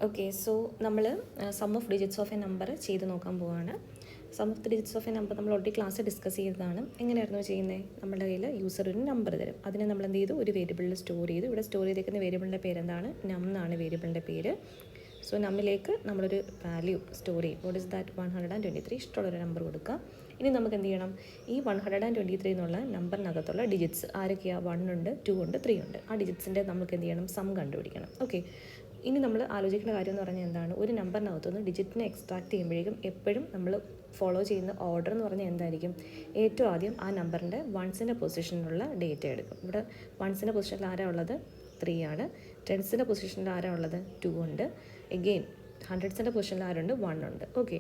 Okay, so നമ്മൾ sum of digits of a number ചെയ്ത് നോക്കാൻ പോവുകയാണ്. Sum of the digits of a number നമ്മൾ ഓൾറെഡി ക്ലാസ് ഡിസ്കസ് ചെയ്തതാണ്. എങ്ങനെയായിരുന്നു ചെയ്യുന്നത്? നമ്മുടെ കയ്യിൽ യൂസർ ഒരു നമ്പർ തരും, അതിനെ നമ്മൾ എന്ത് ചെയ്തു, ഒരു വേരിയബിളിൽ സ്റ്റോർ ചെയ്തു. ഇവിടെ സ്റ്റോർ ചെയ്തേക്കുന്ന വേരിയബിളിൻ്റെ പേരെന്താണ്? നം എന്നാണ് വേരിയബിളിൻ്റെ പേര്. സോ നമ്മിലേക്ക് നമ്മളൊരു വാല്യൂ സ്റ്റോർ ചെയ്യും. What is that? 123. ഇഷ്ടമുള്ളൊരു നമ്പർ കൊടുക്കുക. ഇനി നമുക്ക് എന്ത് ചെയ്യണം? ഈ 123 എന്നുള്ള നമ്പറിനകത്തുള്ള ഡിജിറ്റ്സ് ആരൊക്കെയാണ്? 1 ഉണ്ട്, 2 ഉണ്ട്, 3 ഉണ്ട്. ആ ഡിജിറ്റ്സിൻ്റെ നമുക്ക് എന്ത് ചെയ്യണം? സം കണ്ടുപിടിക്കണം. ഓക്കെ, ഇനി നമ്മൾ ആലോചിക്കേണ്ട കാര്യം എന്ന് പറഞ്ഞാൽ എന്താണ്? ഒരു നമ്പറിനകത്തുനിന്ന് ഡിജിറ്റിനെ എക്സ്ട്രാക്ട് ചെയ്യുമ്പോഴേക്കും എപ്പോഴും നമ്മൾ ഫോളോ ചെയ്യുന്ന ഓർഡർ എന്ന് പറഞ്ഞാൽ എന്തായിരിക്കും? ഏറ്റവും ആദ്യം ആ നമ്പറിൻ്റെ വൺസിൻ്റെ പൊസിഷനിലുള്ള ഡേറ്റ എടുക്കും. ഇവിടെ വൺസിൻ്റെ പൊസിഷനിൽ ആരാ ഉള്ളത്? 3 ആണ്. ടെൻസിൻ്റെ പൊസിഷനിൽ ആരാ ഉള്ളത്? 2 ഉണ്ട്. എഗെയിൻ ഹൺഡ്രഡ്സിൻ്റെ പൊസിഷനിൽ ആരുണ്ട്? 1 ഉണ്ട്. ഓക്കെ,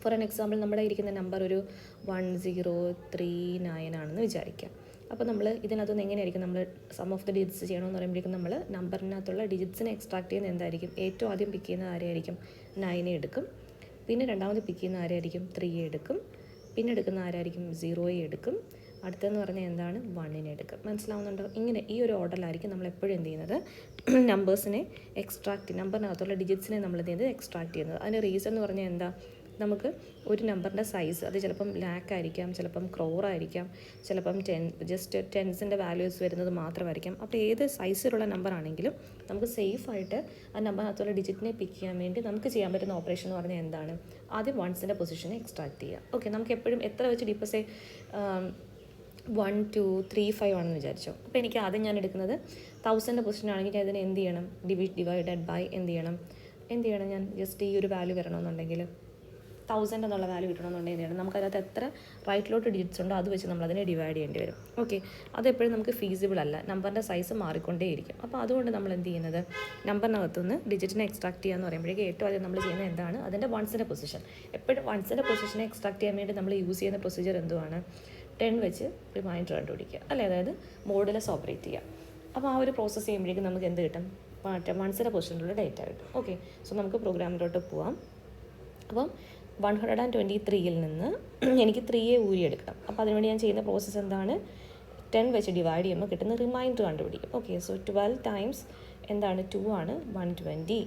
ഫോർ ആൻ എക്സാമ്പിൾ നമ്മുടെ ഇരിക്കുന്ന നമ്പർ ഒരു 1039 ആണെന്ന് വിചാരിക്കാം. അപ്പോൾ നമ്മൾ ഇതിനകത്തുനിന്ന് എങ്ങനെയായിരിക്കും നമ്മൾ സം ഓഫ് ദി ഡിജിറ്റ്സ് ചെയ്യണമെന്ന് പറയുമ്പോഴേക്കും നമ്മൾ നമ്പറിനകത്തുള്ള ഡിജിറ്റ്സിനെ എക്സ്ട്രാക്ട് ചെയ്യുന്നത് എന്തായിരിക്കും? ഏറ്റവും ആദ്യം പിക്ക് ചെയ്യുന്നത് ആരായിരിക്കും? 9 എടുക്കും. പിന്നെ രണ്ടാമത് പിക്ക് ചെയ്യുന്ന ആരായിരിക്കും? 3 എടുക്കും. പിന്നെ എടുക്കുന്ന ആരായിരിക്കും? 0 എടുക്കും. അടുത്തെന്ന് പറഞ്ഞാൽ എന്താണ്? 1 എടുക്കും. മനസ്സിലാവുന്നുണ്ടോ? ഇങ്ങനെ ഈ ഒരു ഓർഡറിലായിരിക്കും നമ്മൾ എപ്പോഴും എന്ത് ചെയ്യുന്നത്? നമ്പേഴ്സിനെ നമ്പറിനകത്തുള്ള ഡിജിറ്റ്സിനെ നമ്മൾ എന്ത് ചെയ്യുന്നത്? എക്സ്ട്രാക്ട് ചെയ്യുന്നത്. അതിൻ്റെ റീസൺ എന്ന് പറഞ്ഞാൽ എന്താ? നമുക്ക് ഒരു നമ്പറിൻ്റെ സൈസ് അത് ചിലപ്പം ലാക്ക് ആയിരിക്കാം, ചിലപ്പം ക്രോറായിരിക്കാം, ചിലപ്പം ജസ്റ്റ് ടെൻസിൻ്റെ വാല്യൂസ് വരുന്നത് മാത്രമായിരിക്കാം. അപ്പോൾ ഏത് സൈസിലുള്ള നമ്പർ ആണെങ്കിലും നമുക്ക് സേഫായിട്ട് ആ നമ്പറിനകത്തുള്ള ഡിജിറ്റിനെ പിക്ക് ചെയ്യാൻ വേണ്ടി നമുക്ക് ചെയ്യാൻ പറ്റുന്ന ഓപ്പറേഷൻ എന്ന് പറഞ്ഞാൽ എന്താണ്? ആദ്യം വൺസിൻ്റെ പൊസിഷനെ എക്സ്ട്രാക്ട് ചെയ്യുക. ഓക്കെ, നമുക്ക് എപ്പോഴും എത്ര വെച്ച് ഡിപ്പസേ 1 2 3 5 ആണെന്ന് വിചാരിച്ചോ. അപ്പോൾ എനിക്ക് ആദ്യം ഞാൻ എടുക്കുന്നത് 1000ൻ്റെ പൊസിഷൻ ആണെങ്കിൽ അതിനെ എന്ത് ചെയ്യണം? ഡിവൈഡഡ് ബൈ എന്ത് ചെയ്യണം? ഞാൻ ജസ്റ്റ് ഈ ഒരു വാല്യൂ വരണമെന്നുണ്ടെങ്കിൽ 1000 എന്നുള്ള വാല്യൂ കിട്ടണമെന്നുണ്ടെങ്കിൽ നമുക്കതിനകത്ത് എത്ര റൈറ്റിലോട്ട് ഡിജിറ്റ്സ് ഉണ്ടോ അത് വെച്ച് നമ്മളതിനെ ഡിവൈഡ് ചെയ്യേണ്ടി വരും. ഓക്കെ, അതെപ്പോഴും നമുക്ക് ഫീസിബിൾ അല്ല. നമ്പറിൻ്റെ സൈസ് മാറിക്കൊണ്ടേയിരിക്കും. അപ്പോൾ അതുകൊണ്ട് നമ്മൾ എന്ത് ചെയ്യുന്നത്? നമ്പറിനകത്തുനിന്ന് ഡിജിറ്റിനെ എക്സ്ട്രാക്ട് ചെയ്യുക എന്ന് പറയുമ്പോഴേക്കും ഏറ്റവും ആദ്യം നമ്മൾ ചെയ്യുന്നത് എന്താണ്? അതിൻ്റെ വൺസിൻ്റെ പൊസിഷൻ. എപ്പോഴും വൺസിൻ്റെ പൊസിഷനെ എക്സ്ട്രാക്ട് ചെയ്യാൻ വേണ്ടി നമ്മൾ യൂസ് ചെയ്യുന്ന പ്രൊസീജിയർ എന്തുവാണ്? 10 വെച്ച് റിമൈൻഡർ കണ്ടുപിടിക്കുക, അല്ലേ? അതായത് മോഡുലസ് ഓപ്പറേറ്റ് ചെയ്യുക. അപ്പോൾ ആ ഒരു പ്രോസസ്സ് ചെയ്യുമ്പോഴേക്കും നമുക്ക് എന്ത് കിട്ടും? വൺസിൻ്റെ പൊസിഷനിലുള്ള ഡേറ്റ കിട്ടും. ഓക്കെ, സോ നമുക്ക് പ്രോഗ്രാമിലോട്ട് പോവാം. അപ്പം 123ൽ നിന്ന് എനിക്ക് 3 ഊരിയെടുക്കണം. അപ്പോൾ അതിനുവേണ്ടി ഞാൻ ചെയ്യുന്ന പ്രോസസ്സ് എന്താണ്? 10 വെച്ച് ഡിവൈഡ് ചെയ്യുമ്പോൾ കിട്ടുന്ന റിമൈൻഡർ കണ്ടുപിടിക്കും. ഓക്കെ, സോ 12 ടൈംസ് എന്താണ്? 2 ആണ്, 120.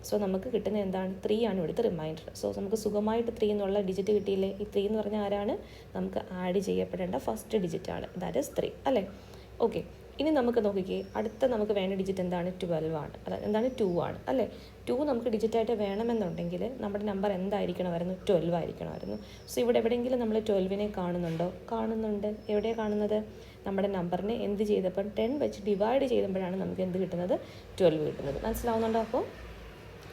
സോ നമുക്ക് കിട്ടുന്ന എന്താണ്? 3 ആണ് ഇവിടുത്തെ റിമൈൻഡർ. സോ നമുക്ക് സുഖമായിട്ട് 3 എന്നുള്ള ഡിജിറ്റ് കിട്ടിയില്ലേ? ഈ 3 എന്ന് പറഞ്ഞാൽ ആരാണ്? നമുക്ക് ആഡ് ചെയ്യപ്പെടേണ്ട ഫസ്റ്റ് ഡിജിറ്റാണ്. ദാറ്റ് ഈസ് 3, അല്ലേ? ഓക്കെ, ഇനി നമുക്ക് നോക്കിക്കേ, അടുത്ത നമുക്ക് വേണ്ട ഡിജിറ്റ് എന്താണ്? 12 ആണ്. അല്ല, എന്താണ്? 2 ആണ്, അല്ലേ? 2 നമുക്ക് ഡിജിറ്റായിട്ട് വേണമെന്നുണ്ടെങ്കിൽ നമ്മുടെ നമ്പർ എന്തായിരിക്കണമായിരുന്നു? 12 ആയിരിക്കണമായിരുന്നു. സോ ഇവിടെ എവിടെയെങ്കിലും നമ്മൾ 12നെ കാണുന്നുണ്ടോ? കാണുന്നുണ്ട്. എവിടെയാണ് കാണുന്നത്? നമ്മുടെ നമ്പറിനെ എന്ത് ചെയ്തപ്പോൾ 10 വെച്ച് ഡിവൈഡ് ചെയ്തപ്പോഴാണ് നമുക്ക് എന്ത് കിട്ടുന്നത്? 12 കിട്ടുന്നത്. മനസ്സിലാവുന്നുണ്ടോ? അപ്പോൾ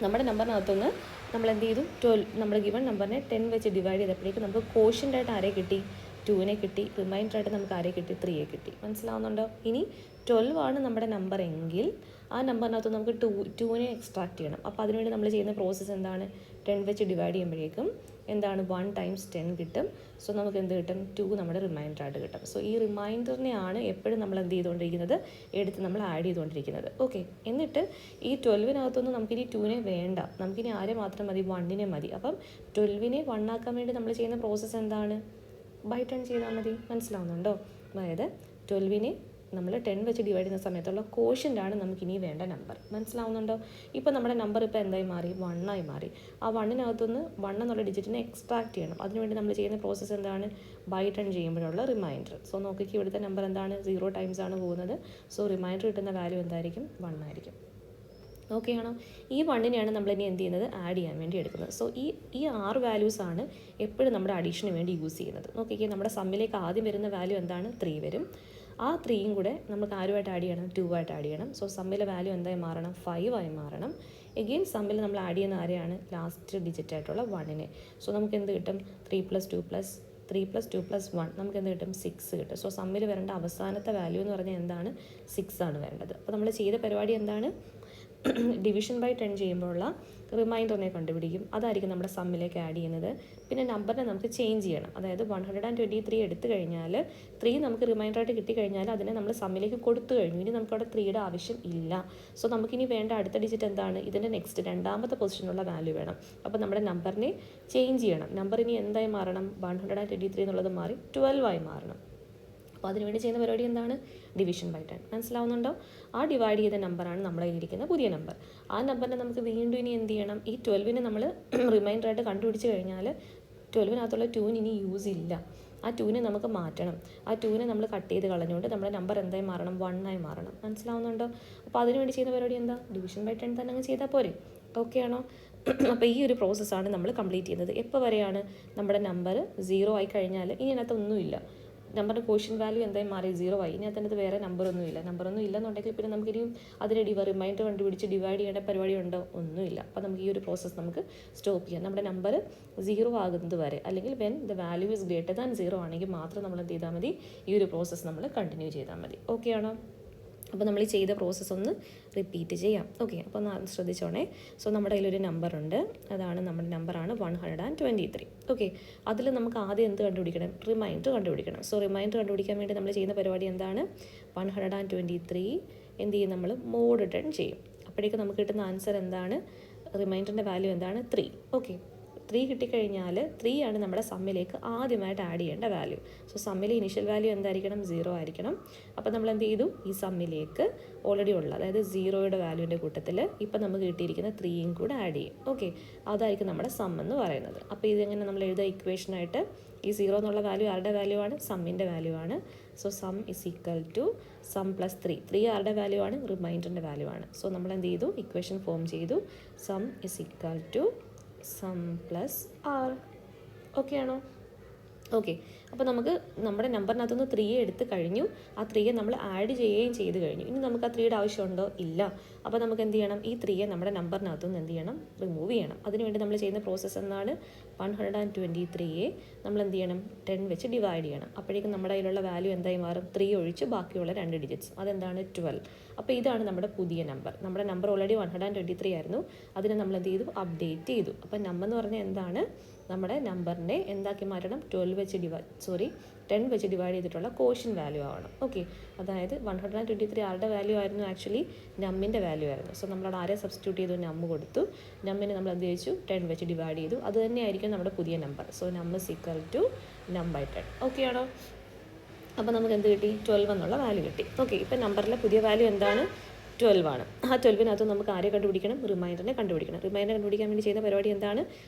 നമ്മുടെ നമ്പറിനകത്തുനിന്ന് നമ്മൾ എന്ത് ചെയ്തു? നമ്മുടെ ഗിവൺ നമ്പറിനെ 10 വെച്ച് ഡിവൈഡ് ചെയ്തപ്പോഴേക്കും നമുക്ക് കോഷ്യൻ്റായിട്ട് ആരെ കിട്ടി? 2നെ കിട്ടി. റിമൈൻഡറായിട്ട് നമുക്ക് ആരെ കിട്ടി? 3യെ കിട്ടി. മനസ്സിലാവുന്നുണ്ടോ? ഇനി 12 ആണ് നമ്മുടെ നമ്പർ എങ്കിൽ ആ നമ്പറിനകത്ത് നമുക്ക് 2നെ എക്സ്ട്രാക്ട് ചെയ്യണം. അപ്പോൾ അതിനുവേണ്ടി നമ്മൾ ചെയ്യുന്ന പ്രോസസ്സ് എന്താണ്? 10 വെച്ച് ഡിവൈഡ് ചെയ്യുമ്പോഴേക്കും എന്താണ്? 1 ടൈംസ് 10 കിട്ടും. സോ നമുക്ക് എന്ത് കിട്ടും? 2 നമ്മുടെ റിമൈൻഡറായിട്ട് കിട്ടും. സോ ഈ റിമൈൻഡറിനെയാണ് എപ്പോഴും നമ്മൾ എന്ത് ചെയ്തുകൊണ്ടിരിക്കുന്നത്? എടുത്ത് നമ്മൾ ആഡ് ചെയ്തുകൊണ്ടിരിക്കുന്നത്. ഓക്കെ, എന്നിട്ട് ഈ 12നകത്തൊന്നും നമുക്കിനി 2നെ വേണ്ട. നമുക്കിനി ആരെ മാത്രം മതി? 1നെ മതി. അപ്പം 12നെ 1 ആക്കാൻ വേണ്ടി നമ്മൾ ചെയ്യുന്ന പ്രോസസ്സ് എന്താണ്? ബൈ 10 ചെയ്താൽ മതി. മനസ്സിലാവുന്നുണ്ടോ? അതായത് 12നെ നമ്മൾ 10 വെച്ച് ഡിവൈഡ് ചെയ്യുന്ന സമയത്തുള്ള കോഷ്യൻ്റാണ് നമുക്കിനി വേണ്ട നമ്പർ. മനസ്സിലാവുന്നുണ്ടോ? ഇപ്പോൾ നമ്മുടെ നമ്പർ ഇപ്പോൾ എന്തായി മാറി? 1 ആയി മാറി. ആ 1നകത്തുനിന്ന് 1 എന്നുള്ള ഡിജിറ്റിനെ എക്സ്ട്രാക്ട് ചെയ്യണം. അതിനുവേണ്ടി നമ്മൾ ചെയ്യുന്ന പ്രോസസ്സ് എന്താണ്? ബൈ 10 ചെയ്യുമ്പോഴുള്ള റിമൈൻഡർ. സോ നോക്കിക്ക് ഇവിടുത്തെ നമ്പർ എന്താണ്? 0 ടൈംസ് ആണ് പോകുന്നത്. സോ റിമൈൻഡർ കിട്ടുന്ന വാല്യൂ എന്തായിരിക്കും? 1 ആയിരിക്കും. ഓക്കെ ആണോ? ഈ 1നെയാണ് നമ്മൾ ഇനി എന്ത് ചെയ്യുന്നത്? ആഡ് ചെയ്യാൻ വേണ്ടി എടുക്കുന്നത്. സോ ഈ 6 വാല്യൂസാണ് എപ്പോഴും നമ്മുടെ അഡീഷന് വേണ്ടി യൂസ് ചെയ്യുന്നത്. നോക്കിക്കേ, നമ്മുടെ സമ്മിലേക്ക് ആദ്യം വരുന്ന വാല്യൂ എന്താണ്? 3 വരും. ആ 3യും കൂടെ നമുക്ക് ആരുമായിട്ട് ആഡ് ചെയ്യണം? 2 ആയിട്ട് ആഡ് ചെയ്യണം. സോ സമ്മിലെ വാല്യൂ എന്തായി മാറണം? 5 ആയി മാറണം. എഗെയിൻ സമ്മിൽ നമ്മൾ ആഡ് ചെയ്യുന്ന ആരെയാണ്? ലാസ്റ്റ് ഡിജിറ്റ് ആയിട്ടുള്ള 1നെ. സോ നമുക്ക് എന്ത് കിട്ടും? 3 + 2 + 3 + 2 + 1 നമുക്ക് എന്ത് കിട്ടും? 6 കിട്ടും. സോ സമ്മിൽ വരേണ്ട അവസാനത്തെ വാല്യൂ എന്ന് പറഞ്ഞാൽ എന്താണ്? 6 ആണ് വേണ്ടത്. അപ്പോൾ നമ്മൾ ചെയ്ത പരിപാടി എന്താണ്? ഡിവിഷൻ ബൈ 10 ചെയ്യുമ്പോഴുള്ള റിമൈൻഡറിനെ കണ്ടുപിടിക്കും. അതായിരിക്കും നമ്മുടെ സമ്മിലേക്ക് ആഡ് ചെയ്യുന്നത്. പിന്നെ നമ്പറിനെ നമുക്ക് ചേഞ്ച് ചെയ്യണം. അതായത് 123 എടുത്തു കഴിഞ്ഞാൽ 3 നമുക്ക് റിമൈൻഡറായിട്ട് കിട്ടിക്കഴിഞ്ഞാൽ അതിനെ നമ്മൾ സമ്മിലേക്ക് കൊടുത്തു കഴിഞ്ഞു. ഇനി നമുക്കവിടെ 3യുടെ ആവശ്യം ഇല്ല. സോ നമുക്കിനി വേണ്ട അടുത്ത ഡിജിറ്റ് എന്താണ്? ഇതിൻ്റെ നെക്സ്റ്റ് രണ്ടാമത്തെ പൊസിഷനുള്ള വാല്യൂ വേണം. അപ്പോൾ നമ്മുടെ നമ്പറിനെ ചേഞ്ച് ചെയ്യണം. നമ്പർ ഇനി എന്തായി മാറണം? 123 എന്നുള്ളത് മാറി 12 ആയി മാറണം. അപ്പോൾ അതിനുവേണ്ടി ചെയ്യുന്ന പരിപാടി എന്താണ്? Division by 10. മനസ്സിലാവുന്നുണ്ടോ? ആ ഡിവൈഡ് ചെയ്ത നമ്പറാണ് നമ്മുടെ കയ്യിലിരിക്കുന്ന പുതിയ നമ്പർ. ആ നമ്പറിനെ നമുക്ക് വീണ്ടും ഇനി എന്ത് ചെയ്യണം? ഈ 12നെ നമ്മൾ റിമൈൻഡറായിട്ട് കണ്ടുപിടിച്ച് കഴിഞ്ഞാൽ 12നകത്തുള്ള 2 ഇനി യൂസ് ഇല്ല. ആ 2നെ നമുക്ക് മാറ്റണം. ആ 2നെ നമ്മൾ കട്ട് ചെയ്ത് കളഞ്ഞുകൊണ്ട് നമ്മുടെ നമ്പർ എന്തായി മാറണം? 1 ആയി മാറണം. മനസ്സിലാവുന്നുണ്ടോ? അപ്പോൾ അതിനുവേണ്ടി ചെയ്യുന്ന പരിപാടി എന്താ? ഡിവിഷൻ ബൈ 10 തന്നെ അങ്ങ് ചെയ്താൽ പോരെ? ഓക്കെ ആണോ? അപ്പോൾ ഈ ഒരു പ്രോസസ്സാണ് നമ്മൾ കംപ്ലീറ്റ് ചെയ്യുന്നത്. എപ്പോൾ വരെയാണ്? നമ്മുടെ നമ്പർ 0 ആയി കഴിഞ്ഞാൽ ഇനി അതിനകത്തൊന്നുമില്ല. നമ്പറിൻ്റെ ക്വോഷ്യൻ വാല്യൂ എന്തായി മാറി? 0 ആയി. ഇനി അതിനകത്ത് വേറെ നമ്പറൊന്നും ഇല്ലെന്നുണ്ടെങ്കിൽ പിന്നെ നമുക്കിനിയും അതിനെ റിമൈൻഡർ കണ്ടുപിടിച്ച് ഡിവൈഡ് ചെയ്യേണ്ട പരിപാടി ഉണ്ടോ? ഒന്നുമില്ല. അപ്പോൾ നമുക്ക് ഈ ഒരു പ്രോസസ്സ് നമുക്ക് സ്റ്റോപ്പ് ചെയ്യാം. നമ്മുടെ നമ്പർ 0 ആകുന്നത് വരെ, അല്ലെങ്കിൽ when the value is greater than 0 ആണെങ്കിൽ മാത്രം നമ്മൾ എന്ത് ചെയ്താൽ മതി? ഈ ഒരു പ്രോസസ്സ് നമ്മൾ കണ്ടിന്യൂ ചെയ്താൽ മതി. ഓക്കെ ആണോ? അപ്പോൾ നമ്മൾ ഈ ചെയ്ത പ്രോസസ്സ് ഒന്ന് റിപ്പീറ്റ് ചെയ്യാം. ഓക്കെ, അപ്പോൾ ശ്രദ്ധിച്ചോണേ. സോ നമ്മുടെ കയ്യിലൊരു നമ്പറുണ്ട്. അതാണ് നമ്മുടെ നമ്പറാണ് 123. ഓക്കെ, അതിൽ നമുക്ക് ആദ്യം എന്ത് കണ്ടുപിടിക്കണം? റിമൈൻഡർ കണ്ടുപിടിക്കണം. സോ റിമൈൻഡർ കണ്ടുപിടിക്കാൻ വേണ്ടി നമ്മൾ ചെയ്യുന്ന പരിപാടി എന്താണ്? 123 എന്ത് ചെയ്യും? നമ്മൾ മോഡ് 10 ചെയ്യും. അപ്പോഴേക്കും നമുക്ക് കിട്ടുന്ന ആൻസർ എന്താണ്? റിമൈൻഡറിൻ്റെ വാല്യൂ എന്താണ്? 3. ഓക്കെ, 3 കിട്ടിക്കഴിഞ്ഞാൽ 3 ആണ് നമ്മുടെ സമ്മിലേക്ക് ആദ്യമായിട്ട് ആഡ് ചെയ്യേണ്ട വാല്യൂ. സോ സമ്മിലെ ഇനിഷ്യൽ വാല്യൂ എന്തായിരിക്കണം? 0 ആയിരിക്കണം. അപ്പോൾ നമ്മൾ എന്ത് ചെയ്തു? ഈ സമ്മിലേക്ക് ഓൾറെഡി ഉള്ള, അതായത് 0യുടെ വാല്യൂവിൻ്റെ കൂട്ടത്തിൽ ഇപ്പം നമുക്ക് കിട്ടിയിരിക്കുന്ന 3യും കൂടെ ആഡ് ചെയ്യും. ഓക്കെ, അതായിരിക്കും നമ്മുടെ സം എന്ന് പറയുന്നത്. അപ്പോൾ ഇതെങ്ങനെ നമ്മൾ എഴുതുക? ഇക്വേഷനായിട്ട് ഈ 0 എന്നുള്ള വാല്യൂ ആരുടെ വാല്യൂ ആണ്? സമ്മിൻ്റെ വാല്യൂ ആണ്. So sum is equal to sum plus 3. 3 ആരുടെ വാല്യൂ ആണ്? റിമൈൻഡറിൻ്റെ വാല്യൂ ആണ്. സോ നമ്മൾ എന്ത് ചെയ്തു? ഇക്വേഷൻ ഫോം ചെയ്തു. Sum is equal to sum plus R. Okay ആണോ? ഓക്കെ, അപ്പോൾ നമുക്ക് നമ്മുടെ നമ്പറിനകത്തുനിന്ന് 3 എടുത്ത് കഴിഞ്ഞു. ആ 3 നമ്മൾ ആഡ് ചെയ്യുകയും ചെയ്ത് കഴിഞ്ഞു. ഇനി നമുക്ക് ആ 3യുടെ ആവശ്യമുണ്ടോ? ഇല്ല. അപ്പോൾ നമുക്ക് എന്ത് ചെയ്യണം? ഈ 3 നമ്മുടെ നമ്പറിനകത്തുനിന്ന് എന്ത് ചെയ്യണം? റിമൂവ് ചെയ്യണം. അതിനുവേണ്ടി നമ്മൾ ചെയ്യുന്ന പ്രോസസ്സ് എന്താണ്? 123യെ നമ്മൾ എന്ത് ചെയ്യണം? 10 വെച്ച് ഡിവൈഡ് ചെയ്യണം. അപ്പോഴേക്കും നമ്മുടെ കയ്യിലുള്ള വാല്യൂ എന്തായി മാറും? 3 ഒഴിച്ച് ബാക്കിയുള്ള 2 ഡിജിറ്റ്സ്. അതെന്താണ്? 12. അപ്പോൾ ഇതാണ് നമ്മുടെ പുതിയ നമ്പർ. നമ്മുടെ നമ്പർ ഓൾറെഡി 123 ആയിരുന്നു. അതിനെ നമ്മൾ എന്ത് ചെയ്തു? അപ്ഡേറ്റ് ചെയ്തു. അപ്പോൾ നമ്പർ എന്ന് പറഞ്ഞാൽ എന്താണ്? നമ്മുടെ നമ്പറിനെ എന്താക്കി മാറ്റണം? 10 വെച്ച് ഡിവൈഡ് ചെയ്തിട്ടുള്ള കോഷ്യൻ വാല്യൂ ആവണം. ഓക്കെ, അതായത് 123 ആരുടെ വാല്യൂ ആയിരുന്നു? ആക്ച്വലി നമ്മിൻ്റെ വാല്യൂ ആയിരുന്നു. സോ നമ്മളവിടെ ആരെ സബ്സ്റ്റിറ്റ്യൂട്ട് ചെയ്തു? നമ്പ് കൊടുത്തു. നമ്മിനെ നമ്മൾ എന്ത് ചെയ്തു? 10 വെച്ച് ഡിവൈഡ് ചെയ്തു. അത് തന്നെയായിരിക്കും നമ്മുടെ പുതിയ number. So num is equal to num by 10. Okay ആണോ? അപ്പോൾ നമുക്ക് എന്ത് കിട്ടി? 12 എന്നുള്ള വാല്യൂ കിട്ടി. ഓക്കെ, ഇപ്പം നമ്പറിലെ പുതിയ വാല്യൂ എന്താണ്? 12 ആണ്. ആ 12നകത്ത് നമുക്ക് ആരെ കണ്ടുപിടിക്കണം? റിമൈൻഡറിനെ കണ്ടുപിടിക്കണം. റിമൈൻഡർ കണ്ടുപിടിക്കാൻ വേണ്ടി ചെയ്യുന്ന പരിപാടി എന്താണ്?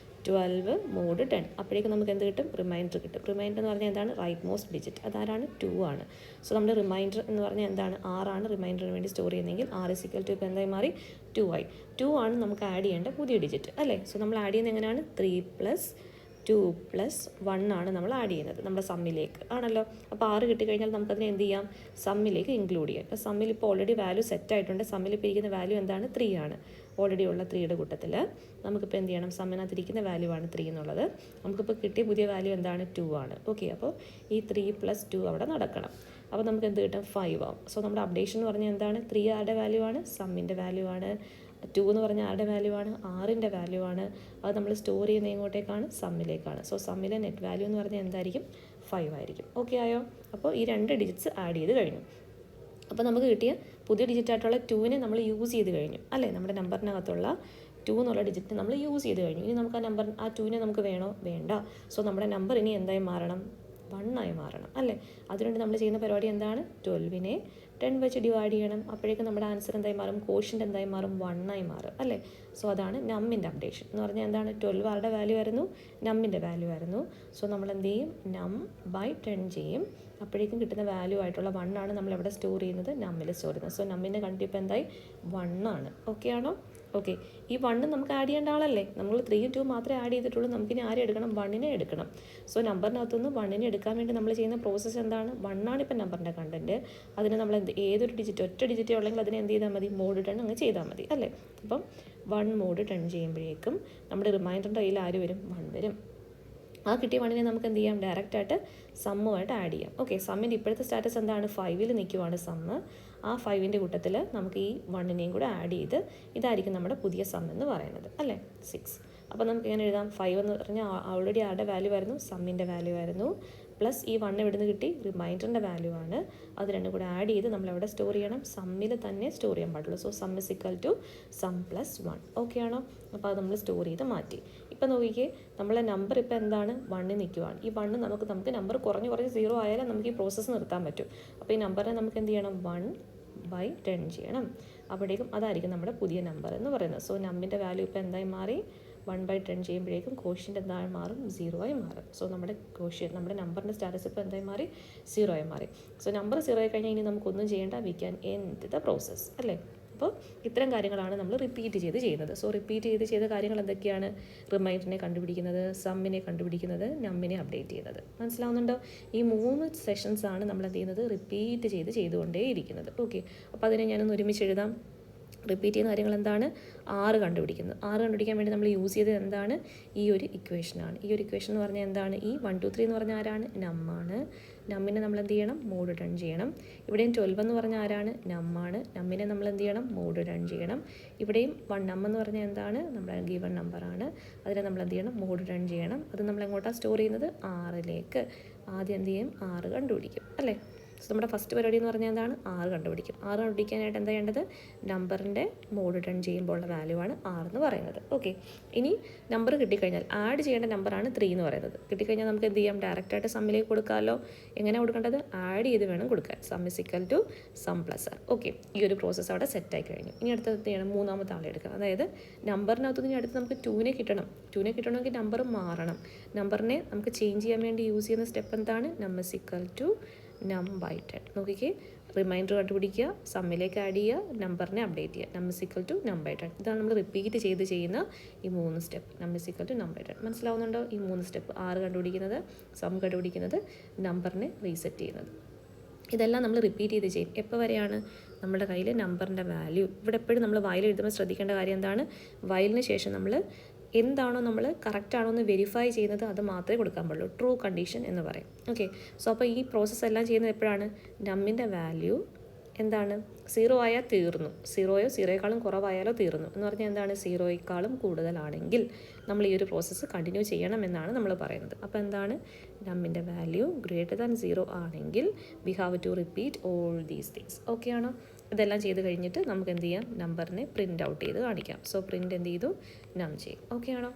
12 മോഡ് 10. അപ്പോഴേക്കും നമുക്ക് എന്ത് കിട്ടും? റിമൈൻഡർ കിട്ടും. റിമൈൻഡർ എന്ന് പറഞ്ഞാൽ എന്താണ്? Right most digit. അതാരാണ്? 2 ആണ്. സോ നമ്മുടെ റിമൈൻഡർ എന്ന് പറഞ്ഞാൽ എന്താണ്? 6 ആണ് റിമൈൻഡറിന് വേണ്ടി സ്റ്റോർ ചെയ്യുന്നതെങ്കിൽ R is equal to ഇപ്പോൾ എന്തായി മാറി? 2 ആയി. 2 ആണ് നമുക്ക് ആഡ് ചെയ്യേണ്ട പുതിയ ഡിജിറ്റ് അല്ലേ? സോ നമ്മൾ ആഡ് ചെയ്യുന്നത് എങ്ങനെയാണ്? 3 + 2 + 1 ആണ് നമ്മൾ ആഡ് ചെയ്യുന്നത് നമ്മുടെ സമ്മിലേക്ക് ആണല്ലോ. അപ്പോൾ 6 കിട്ടിക്കഴിഞ്ഞാൽ നമുക്കതിനെ എന്ത് ചെയ്യാം? സമ്മിലേക്ക് ഇൻക്ലൂഡ് ചെയ്യാം. ഇപ്പോൾ സമ്മിൽ ഇപ്പോൾ ഓൾറെഡി വാല്യൂ സെറ്റ് ആയിട്ടുണ്ട്. സമ്മിൽ ഇപ്പോൾ ഇരിക്കുന്ന വാല്യൂ എന്താണ്? 3 ആണ്. ഓൾറെഡി ഉള്ള 3യുടെ കൂട്ടത്തിൽ നമുക്കിപ്പോൾ എന്ത് ചെയ്യണം? സമ്മിനകത്തിരിക്കുന്ന വാല്യൂ ആണ് 3 എന്നുള്ളത്. നമുക്കിപ്പോൾ കിട്ടിയ പുതിയ വാല്യൂ എന്താണ്? 2 ആണ്. ഓക്കെ, അപ്പോൾ ഈ 3 + 2 അവിടെ നടക്കണം. അപ്പോൾ നമുക്ക് എന്ത് കിട്ടും? 5 ആവും. സോ നമ്മുടെ അപ്ഡേഷൻ എന്ന് പറഞ്ഞാൽ എന്താണ്? 3 ആരുടെ വാല്യൂ ആണ്? സമ്മിൻ്റെ വാല്യൂ ആണ്. 2 എന്ന് പറഞ്ഞാൽ ആരുടെ വാല്യൂ ആണ്? 6ൻ്റെ വാല്യൂ ആണ്. അത് നമ്മൾ സ്റ്റോർ ചെയ്യുന്ന എങ്ങോട്ടേക്കാണ്? സമ്മിലേക്കാണ്. സോ സമ്മിലെ നെറ്റ് വാല്യൂ എന്ന് പറഞ്ഞാൽ എന്തായിരിക്കും? 5 ആയിരിക്കും. ഓക്കെ ആയോ? അപ്പോൾ ഈ 2 ഡിജിറ്റ്സ് ആഡ് ചെയ്ത് കഴിഞ്ഞു. അപ്പോൾ നമുക്ക് കിട്ടിയ പുതിയ ഡിജിറ്റായിട്ടുള്ള 2നെ നമ്മൾ യൂസ് ചെയ്ത് കഴിഞ്ഞു അല്ലേ? നമ്മുടെ നമ്പറിനകത്തുള്ള 2 എന്നുള്ള ഡിജിറ്റ് നമ്മൾ യൂസ് ചെയ്ത് കഴിഞ്ഞു. ഇനി നമുക്ക് ആ 2നെ നമുക്ക് വേണോ? വേണ്ട. സോ നമ്മുടെ നമ്പർ ഇനി എന്തായി മാറണം? 1 ആയി മാറണം അല്ലേ? അതിനുവേണ്ടി നമ്മൾ ചെയ്യുന്ന പരിപാടി എന്താണ്? 12നെ 10 വെച്ച് ഡിവൈഡ് ചെയ്യണം. അപ്പോഴേക്കും നമ്മുടെ ആൻസർ എന്തായി മാറും? കോഷ്യൻ്റ് എന്തായി മാറും? 1 ആയി മാറും അല്ലേ? സോ അതാണ് നമ്മിൻ്റെ അപ്ഡേഷൻ എന്ന് പറഞ്ഞാൽ എന്താണ്? 12 ആരുടെ വാല്യൂ ആയിരുന്നു? നമ്മിൻ്റെ വാല്യൂ ആയിരുന്നു. സോ നമ്മൾ എന്ത് ചെയ്യും? നം ബൈ 10 ചെയ്യും. അപ്പോഴേക്കും കിട്ടുന്ന വാല്യൂ ആയിട്ടുള്ള 1 ആണ് നമ്മൾ എവിടെ സ്റ്റോർ ചെയ്യുന്നത്? നമ്മിൽ സ്റ്റോർ ചെയ്യുന്നത്. സോ നമ്മിൻ്റെ കണ്ടിപ്പോൾ എന്തായി? 1 ആണ്. ഓക്കെ ആണോ? ഓക്കെ, ഈ 1 നമുക്ക് ആഡ് ചെയ്യേണ്ട ആളല്ലേ? നമ്മൾ 3 2 മാത്രമേ ആഡ് ചെയ്തിട്ടുള്ളൂ. നമുക്കിനി ആരെ എടുക്കണം? 1നെ എടുക്കണം. സോ നമ്പറിനകത്തുനിന്ന് 1നെ എടുക്കാൻ വേണ്ടി നമ്മൾ ചെയ്യുന്ന പ്രോസസ്സ് എന്താണ്? 1 ആണ് ഇപ്പം നമ്പറിൻ്റെ കണ്ടൻറ്റ്. അതിന് നമ്മൾ ഏതൊരു ഡിജിറ്റ്, ഒറ്റ ഡിജിറ്റേ ഉള്ളെങ്കിൽ അതിനെ എന്ത് ചെയ്താൽ മതി? മോഡ് 10 അങ്ങ് ചെയ്താൽ മതി അല്ലേ? അപ്പം 1 മോഡ് 10 ചെയ്യുമ്പോഴേക്കും നമ്മുടെ റിമൈൻഡറിൻ്റെ കയ്യിൽ ആര് വരും? 1 വരും. ആ കിട്ടിയ 1നെ നമുക്ക് എന്ത് ചെയ്യാം? ഡയറക്റ്റായിട്ട് സമ്മുമായിട്ട് ആഡ് ചെയ്യാം. ഓക്കെ, സമ്മിൻ്റെ ഇപ്പോഴത്തെ സ്റ്റാറ്റസ് എന്താണ്? 5ൽ നിൽക്കുവാണ് സമ്മ്. ആ 5ൻ്റെ കൂട്ടത്തിൽ നമുക്ക് ഈ 1നെയും കൂടെ ആഡ് ചെയ്ത് ഇതായിരിക്കും നമ്മുടെ പുതിയ സം എന്ന് പറയുന്നത് അല്ലേ? 6. അപ്പോൾ നമുക്ക് എങ്ങനെ എഴുതാം? 5 എന്ന് പറഞ്ഞാൽ ഓൾറെഡി ആരുടെ വാല്യൂ ആയിരുന്നു? സമ്മിൻ്റെ വാല്യൂ ആയിരുന്നു. പ്ലസ് ഈ 1 എവിടെ നിന്ന് കിട്ടി? റിമൈൻഡറിൻ്റെ വാല്യൂ ആണ്. അത് രണ്ടും കൂടെ ആഡ് ചെയ്ത് നമ്മൾ എവിടെ സ്റ്റോർ ചെയ്യണം? സമ്മിൽ തന്നെ സ്റ്റോർ ചെയ്യാൻ പാടുള്ളൂ. So sum is equal to sum + 1. Okay ആണോ? അപ്പോൾ അത് നമ്മൾ സ്റ്റോർ ചെയ്ത് മാറ്റി. ഇപ്പം നോക്കിക്കേ, നമ്മളെ നമ്പർ ഇപ്പോൾ എന്താണ് 1 നിൽക്കുവാണ്. ഈ 1 നമുക്ക് നമ്പർ കുറഞ്ഞ് 0 ആയാലും നമുക്ക് ഈ പ്രോസസ്സ് നിർത്താൻ പറ്റും. അപ്പോൾ ഈ നമ്പറിനെ നമുക്ക് എന്ത് ചെയ്യണം, 1/10 ചെയ്യണം. അപ്പോഴേക്കും അതായിരിക്കും നമ്മുടെ പുതിയ നമ്പർ എന്ന് പറയുന്നത്. സോ നമ്പിൻ്റെ വാല്യൂ ഇപ്പോൾ എന്തായി മാറി, 1/10 ചെയ്യുമ്പോഴേക്കും കോഷ്യൻ്റ് എന്തായി മാറും, 0 ആയി മാറും. സോ നമ്മുടെ നമ്പറിൻ്റെ സ്റ്റാറ്റസ് ഇപ്പോൾ എന്തായി മാറി, 0 ആയി മാറി. സോ നമ്പർ 0 ആയി കഴിഞ്ഞാൽ ഇനി നമുക്കൊന്നും ചെയ്യേണ്ട, we can end the process അല്ലേ. അപ്പോൾ ഇത്തരം കാര്യങ്ങളാണ് നമ്മൾ റിപ്പീറ്റ് ചെയ്യുന്നത്. സോ റിപ്പീറ്റ് ചെയ്ത കാര്യങ്ങൾ എന്തൊക്കെയാണ്, റിമൈൻഡറിനെ കണ്ടുപിടിക്കുന്നത്, സമ്മിനെ കണ്ടുപിടിക്കുന്നത്, നമ്മിനെ അപ്ഡേറ്റ് ചെയ്യുന്നത്. മനസ്സിലാവുന്നുണ്ടോ? ഈ 3 സെഷൻസാണ് നമ്മൾ എന്ത് ചെയ്യുന്നത്, റിപ്പീറ്റ് ചെയ്തുകൊണ്ടേ ഇരിക്കുന്നത്. ഓക്കെ, അപ്പോൾ അതിനെ ഞാനൊന്ന് ഒരുമിച്ച് എഴുതാം. റിപ്പീറ്റ് ചെയ്യുന്ന കാര്യങ്ങൾ എന്താണ്, 6 കണ്ടുപിടിക്കുന്നത്. 6 കണ്ടുപിടിക്കാൻ വേണ്ടി നമ്മൾ യൂസ് ചെയ്തത് എന്താണ്, ഈ ഒരു ഇക്വേഷനാണ്. ഈ ഒരു ഇക്വേഷൻ എന്ന് പറഞ്ഞാൽ എന്താണ്, ഈ 1 2 3 എന്ന് പറഞ്ഞാൽ ആരാണ്, നമ്മാണ്. നമ്മിനെ നമ്മൾ എന്ത് ചെയ്യണം, മോഡ് 10 ചെയ്യണം. ഇവിടെയും 12 എന്ന് പറഞ്ഞാൽ ആരാണ്, നമ്മാണ്. നമ്മിനെ നമ്മൾ എന്ത് ചെയ്യണം, മോഡ് 10 ചെയ്യണം. ഇവിടെയും നം എന്ന് പറഞ്ഞാൽ എന്താണ്, നമ്മുടെ ഗിവൺ നമ്പറാണ്. അതിനെ നമ്മൾ എന്ത് ചെയ്യണം, മോഡ് 10 ചെയ്യണം. അത് നമ്മൾ എങ്ങോട്ടാണ് സ്റ്റോർ ചെയ്യുന്നത്, 6ലേക്ക്. ആദ്യം എന്ത് ചെയ്യും, 6 കണ്ടുപിടിക്കും അല്ലേ. സോ നമ്മുടെ ഫസ്റ്റ് പരിപാടി എന്ന് പറഞ്ഞാൽ എന്താണ്, 6 കണ്ടുപിടിക്കും. 6 കണ്ടുപിടിക്കാനായിട്ട് എന്താ ചെയ്യേണ്ടത്, നമ്പറിൻ്റെ മോഡ് 10 ചെയ്യുമ്പോൾ ഉള്ള വാല്യൂ ആണ് 6 എന്ന് പറയുന്നത്. ഓക്കെ, ഇനി നമ്പർ കിട്ടിക്കഴിഞ്ഞാൽ ആഡ് ചെയ്യേണ്ട നമ്പറാണ് 3 എന്ന് പറയുന്നത്. കിട്ടിക്കഴിഞ്ഞാൽ നമുക്ക് എന്ത് ചെയ്യാം, ഡയറക്റ്റായിട്ട് സമ്മിലേക്ക് കൊടുക്കാമല്ലോ. എങ്ങനെ കൊടുക്കേണ്ടത്, ആഡ് ചെയ്ത് വേണം കൊടുക്കാൻ. Sum is equal to sum plus R. Okay, ഈ ഒരു പ്രോസസ്സ് അവിടെ സെറ്റായി കഴിഞ്ഞു. ഇനി അടുത്തത് എന്ത് ചെയ്യണം, മൂന്നാമത്തെ ആളെ എടുക്കുക. അതായത് നമ്പറിനകത്ത് ഇനി അടുത്ത് നമുക്ക് 2നെ കിട്ടണം. 2നെ കിട്ടണമെങ്കിൽ നമ്പർ മാറണം. നമ്പറിനെ നമുക്ക് ചേഞ്ച് ചെയ്യാൻ വേണ്ടി യൂസ് ചെയ്യുന്ന സ്റ്റെപ്പ് എന്താണ്, നം ഇസ് ഈക്വൽ ടു നം/10. നോക്കിക്കേ, റിമൈൻഡർ കണ്ടുപിടിക്കുക, സമ്മിലേക്ക് ആഡ് ചെയ്യുക, നമ്പറിനെ അപ്ഡേറ്റ് ചെയ്യുക. നം ഇസ് ഈക്വൽ ടു നം/10. ഇതാണ് നമ്മൾ റിപ്പീറ്റ് ചെയ്യുന്ന ഈ 3 സ്റ്റെപ്പ്. നം ഇസ് ഈക്വൽ ടു നം/10. മനസ്സിലാവുന്നുണ്ടോ? ഈ 3 സ്റ്റെപ്പ്, 6 കണ്ടുപിടിക്കുന്നത്, സം കണ്ടുപിടിക്കുന്നത്, നമ്പറിനെ റീസെറ്റ് ചെയ്യുന്നത്. ഇതെല്ലാം നമ്മൾ റിപ്പീറ്റ് ചെയ്യും. എപ്പോൾ വരെയാണ്, നമ്മുടെ കയ്യിൽ നമ്പറിൻ്റെ വാല്യൂ. ഇവിടെ എപ്പോഴും നമ്മൾ വയൽ എഴുതുമ്പോൾ ശ്രദ്ധിക്കേണ്ട കാര്യം എന്താണ്, വയലിന് ശേഷം നമ്മൾ എന്താണോ നമ്മൾ കറക്റ്റാണോ എന്ന് വെരിഫൈ ചെയ്യുന്നത് അത് മാത്രമേ കൊടുക്കാൻ പാടുള്ളൂ. ട്രൂ കണ്ടീഷൻ എന്ന് പറയും. ഓക്കെ, സോ അപ്പോൾ ഈ പ്രോസസ്സ് എല്ലാം ചെയ്യുന്നത് എപ്പോഴാണ്, നമ്മിൻ്റെ വാല്യൂ എന്താണ്, 0 ആയാൽ തീർന്നു. 0യേക്കാളും കുറവായാലോ തീർന്നു. എന്ന് പറഞ്ഞാൽ എന്താണ്, 0യേക്കാളും കൂടുതലാണെങ്കിൽ നമ്മൾ ഈ ഒരു പ്രോസസ്സ് കണ്ടിന്യൂ ചെയ്യണം എന്നാണ് നമ്മൾ പറയുന്നത്. അപ്പോൾ എന്താണ്, നമ്മിൻ്റെ വാല്യൂ ഗ്രേറ്റർ ദാൻ 0 ആണെങ്കിൽ we have to repeat all these things. Okay ആണോ? ഇതെല്ലാം ചെയ്ത് കഴിഞ്ഞിട്ട് നമുക്ക് എന്ത് ചെയ്യാം, നമ്പറിനെ പ്രിൻ്റ് ഔട്ട് ചെയ്ത് കാണിക്കാം. സോ പ്രിൻ്റ് എന്ത് ചെയ്തു, നം ചെയ്യും. ഓക്കെ ആണോ?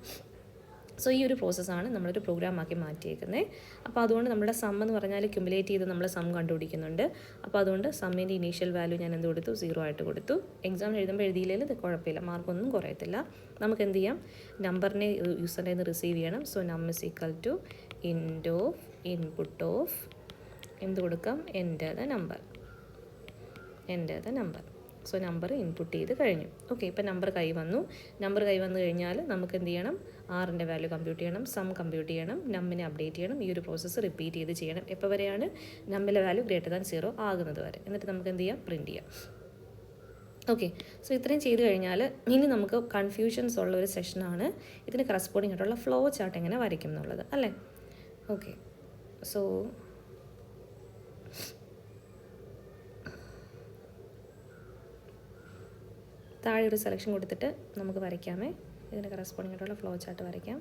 സോ ഈ ഒരു പ്രോസസ്സാണ് നമ്മളൊരു പ്രോഗ്രാമാക്കി മാറ്റിയേക്കുന്നത്. അപ്പോൾ അതുകൊണ്ട് നമ്മുടെ സം എന്ന് പറഞ്ഞാൽ ക്യുമുലേറ്റ് ചെയ്ത് നമ്മൾ സം കണ്ടുപിടിക്കുന്നുണ്ട്. അപ്പോൾ അതുകൊണ്ട് സമ്മിൻ്റെ ഇനീഷ്യൽ വാല്യൂ ഞാൻ എന്ത് കൊടുത്തു, 0 ആയിട്ട് കൊടുത്തു. എക്സാം എഴുതുമ്പോൾ എഴുതിയില്ലെങ്കിൽ ഇത് കുഴപ്പമില്ല, മാർക്കൊന്നും കുറയത്തില്ല. നമുക്ക് എന്ത് ചെയ്യാം, നമ്പറിനെ യൂസറിൻ്റെ നിന്ന് റിസീവ് ചെയ്യണം. So num is equal to int of input of എന്ത് കൊടുക്കാം, enter the number. So number input ചെയ്ത് കഴിഞ്ഞു. ഓക്കെ, ഇപ്പോൾ നമ്പർ കൈ വന്നു കഴിഞ്ഞാൽ നമുക്ക് എന്ത് ചെയ്യണം, 6ൻ്റെ വാല്യൂ കമ്പ്യൂട്ട് ചെയ്യണം, സം കമ്പ്യൂട്ട് ചെയ്യണം, നമ്മിനെ അപ്ഡേറ്റ് ചെയ്യണം. ഈ ഒരു പ്രോസസ്സ് റിപ്പീറ്റ് ചെയ്യണം. എപ്പോൾ വരെയാണ്, നമ്മിലെ വാല്യൂ ഗ്രേറ്റർ ദാൻ 0 ആകുന്നത് വരെ. എന്നിട്ട് നമുക്ക് എന്ത് ചെയ്യാം, പ്രിൻറ്റ് ചെയ്യാം. ഓക്കെ, സോ ഇത്രയും ചെയ്ത് കഴിഞ്ഞാൽ ഇനി നമുക്ക് കൺഫ്യൂഷൻസ് ഉള്ള ഒരു സെഷനാണ് ഇതിന് കറസ്പോണ്ടിങ് ആയിട്ടുള്ള ഫ്ലോ ചാർട്ട് എങ്ങനെ വരയ്ക്കും എന്നുള്ളത് അല്ലേ. ഓക്കെ, സോ താഴെ ഒരു സെലക്ഷൻ കൊടുത്തിട്ട് നമുക്ക് വരയ്ക്കാമേ. ഇതിന് കറസ്പോണ്ടിങ് ആയിട്ടുള്ള ഫ്ലോ ചാർട്ട് വരയ്ക്കാം.